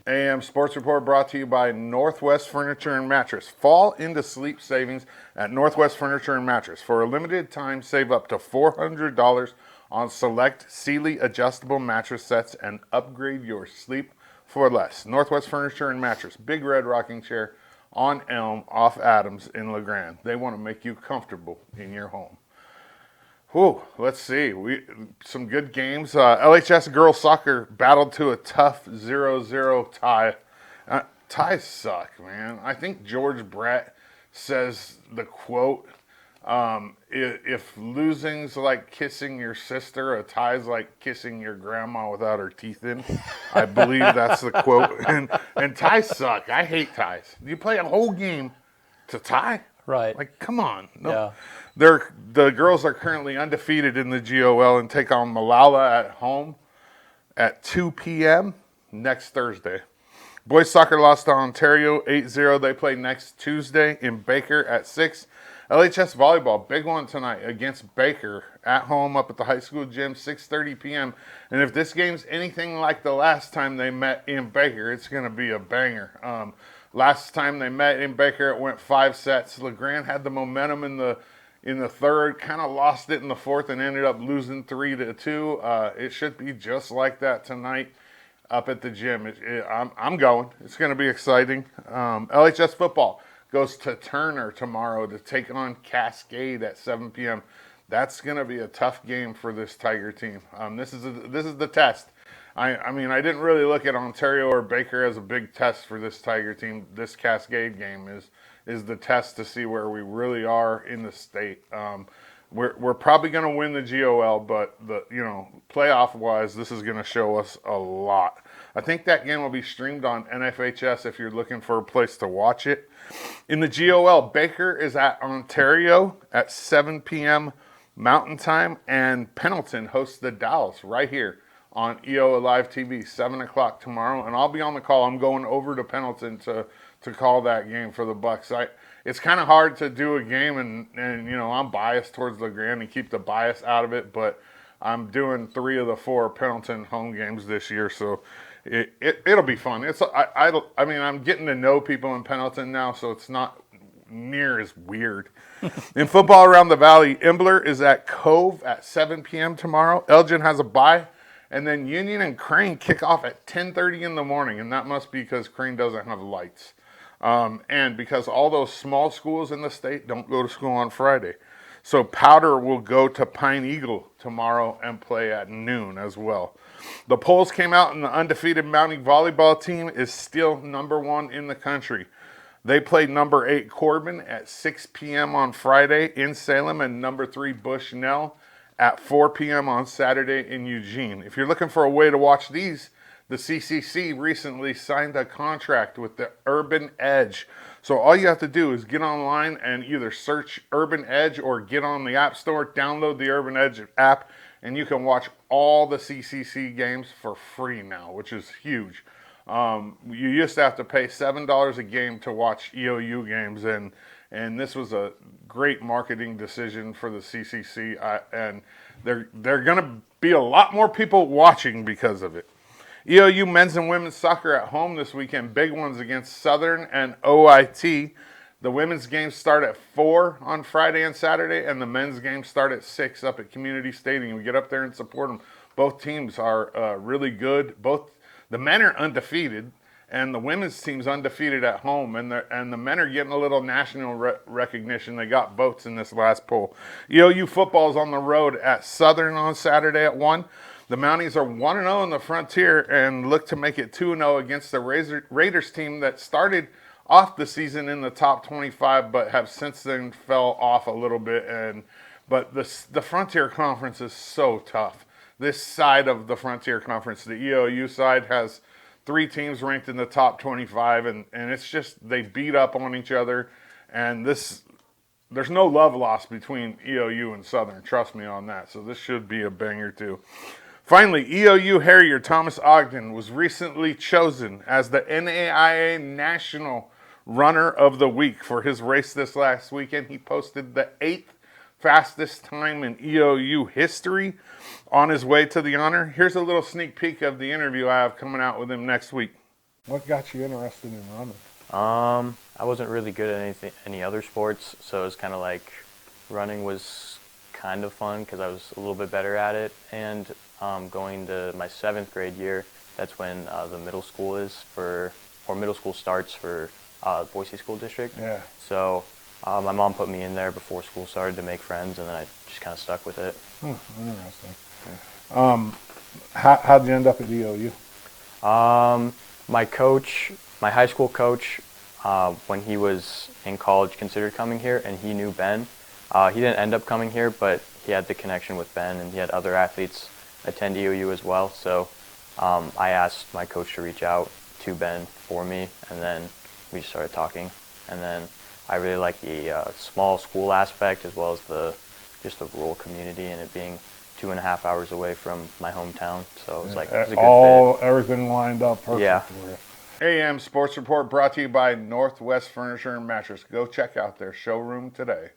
AM Sports Report brought to you by Northwest Furniture and Mattress. Fall into sleep savings at Northwest Furniture and Mattress. For a limited time, save up to $400 on select Sealy adjustable mattress sets and upgrade your sleep for less. Northwest Furniture and Mattress. Big red rocking chair on Elm off Adams in La Grande. They want to make you comfortable in your home. Whew, let's see. Some good games. LHS girls soccer battled to a tough 0-0 tie. Ties suck, man. I think George Brett says the quote, if losing's like kissing your sister, a tie's like kissing your grandma without her teeth in. I believe that's the quote. And ties suck. I hate ties. You play a whole game to tie? Right. Like, come on. No. Yeah. The girls are currently undefeated in the GOL and take on Malala at home at 2 p.m. next Thursday. Boys soccer lost to Ontario 8-0. They play next Tuesday in Baker at 6. LHS volleyball, big one tonight against Baker at home up at the high school gym, 6:30 p.m. And if this game's anything like the last time they met in Baker, it's going to be a banger. Last time they met in Baker, it went 5 sets. La Grande had the momentum in the third, kind of lost it in the fourth, and ended up losing 3-2. It should be just like that tonight up at the gym. I'm going. It's going to be exciting. LHS football goes to Turner tomorrow to take on Cascade at 7 p.m. That's going to be a tough game for this Tiger team. This is the test. I mean, I didn't really look at Ontario or Baker as a big test for this Tiger team. This Cascade game is the test to see where we really are in the state. We're probably going to win the GOL, but playoff wise, this is going to show us a lot. I think that game will be streamed on NFHS if you're looking for a place to watch it. In the GOL, Baker is at Ontario at 7 p.m. Mountain Time, and Pendleton hosts the Dalles right here on EO Live TV, 7 o'clock tomorrow, and I'll be on the call. I'm going over to Pendleton to call that game for the Bucks. It's kind of hard to do a game, and I'm biased towards La Grande and keep the bias out of it, but I'm doing 3 of the 4 Pendleton home games this year, so it'll be fun. I'm getting to know people in Pendleton now, so it's not near as weird. In football around the valley, Imbler is at Cove at 7 p.m. tomorrow. Elgin has a bye. And then Union and Crane kick off at 10:30 in the morning, and that must be because Crane doesn't have lights. And because all those small schools in the state don't go to school on Friday. So Powder will go to Pine Eagle tomorrow and play at noon as well. The polls came out, and the undefeated Mountie volleyball team is still number 1 in the country. They played number 8 Corbin at 6 p.m. on Friday in Salem, and number 3 Bushnell at 4 p.m. on Saturday in Eugene. If you're looking for a way to watch these, the CCC recently signed a contract with the Urban Edge. So all you have to do is get online and either search Urban Edge or get on the App Store, download the Urban Edge app, and you can watch all the CCC games for free now, which is huge. You used to have to pay $7 a game to watch EOU games, and this was a great marketing decision for the CCC, and they're going to be a lot more people watching because of it. EOU men's and women's soccer at home this weekend. Big ones against Southern and OIT. The women's games start at 4 on Friday and Saturday, and the men's games start at 6 up at Community Stadium. We get up there and support them. Both teams are really good. The men are undefeated, and the women's team's undefeated at home, and the men are getting a little national recognition. They got votes in this last poll. EOU football is on the road at Southern on Saturday at 1. The Mounties are 1-0 in the Frontier and look to make it 2-0 against the Raiders team that started off the season in the top 25, but have since then fell off a little bit. But the Frontier Conference is so tough. This side of the Frontier Conference, the EOU side, has 3 teams ranked in the top 25, and it's just they beat up on each other, and there's no love lost between EOU and Southern. Trust me on that. So this should be a banger too. Finally, EOU Harrier Thomas Ogden was recently chosen as the NAIA National Runner of the Week for his race this last weekend. He posted the 8th fastest time in EOU history on his way to the honor. Here's a little sneak peek of the interview I have coming out with him next week. What got you interested in running? I wasn't really good at any other sports, so it was kind of like running was kind of fun because I was a little bit better at it. And going to my seventh grade year, that's when the middle school is for, or middle school starts for Boise School District. Yeah. So my mom put me in there before school started to make friends, and then I just kind of stuck with it. Interesting. How'd you end up at DOU? My coach, my high school coach, when he was in college, considered coming here, and he knew Ben. He didn't end up coming here, but he had the connection with Ben, and he had other athletes attend DOU as well. So I asked my coach to reach out to Ben for me, and then we just started talking. And then I really like the small school aspect as well as just the rural community and it being 2.5 hours away from my hometown. So it was like, it was a good fit. Everything lined up perfect Yeah. for you. AM Sports Report brought to you by Northwest Furniture and Mattress. Go check out their showroom today.